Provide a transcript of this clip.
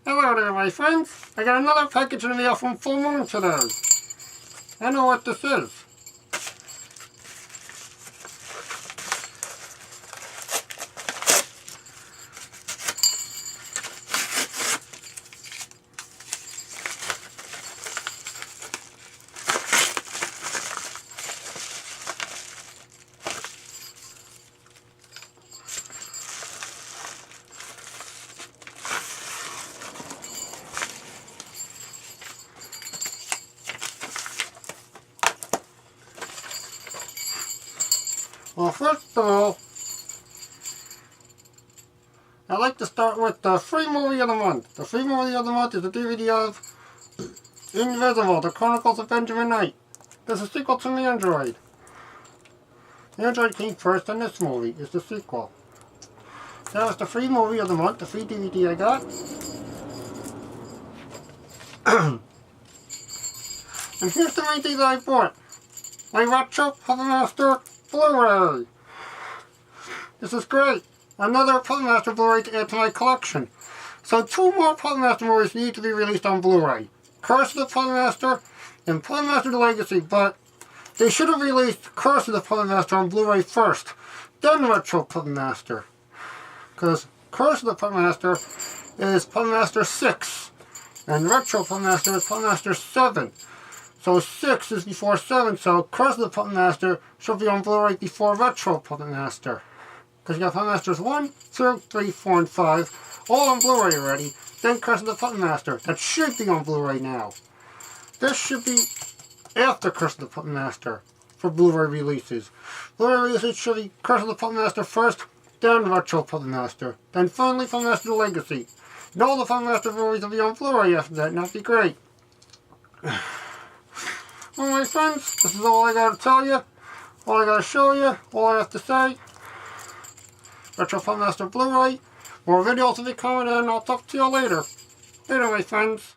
Hello there, my friends. I got another package in the mail from Full Moon today. I know what this is. Well, first of all, I like to start with the free movie of the month. The free movie of the month is a DVD of Invisible, the Chronicles of Benjamin Knight. This is a sequel to The Android. The Android came first, and this movie is the sequel. That was the free movie of the month, the free DVD I got. And here's the main thing that I bought. My retro Puppet Master Blu-Ray. This is great. Another Puppet Master Blu-ray to add to my collection. So 2 more Puppet Master movies need to be released on Blu-ray. Curse of the Puppet Master and Puppet Master The Legacy, but they should have released Curse of the Puppet Master on Blu-ray first, then Retro Puppet Master. Because Curse of the Puppet Master is Puppet Master 6, and Retro Puppet Master is Puppet Master 7. So 6 is before 7, so Curse of the Puppet Master should be on Blu-ray before Retro Puppet Master. Because you got Puppet Masters 1, 2, 3, 4, and 5, all on Blu-ray already. Then Curse of the Puppet Master, that should be on Blu-ray now. This should be after Curse of the Puppet Master for Blu-ray releases. Blu-ray releases should be Curse of the Puppet Master first, then Retro Puppet Master, then finally Puppet Master The Legacy. And all the Puppet Master movies will be on Blu-ray after that, and that'd be great. Well, my friends, this is all I gotta tell you, all I gotta show you, all I have to say. Retro Puppet Master Blu-ray. More videos will be coming in, I'll talk to you later. Later, my friends.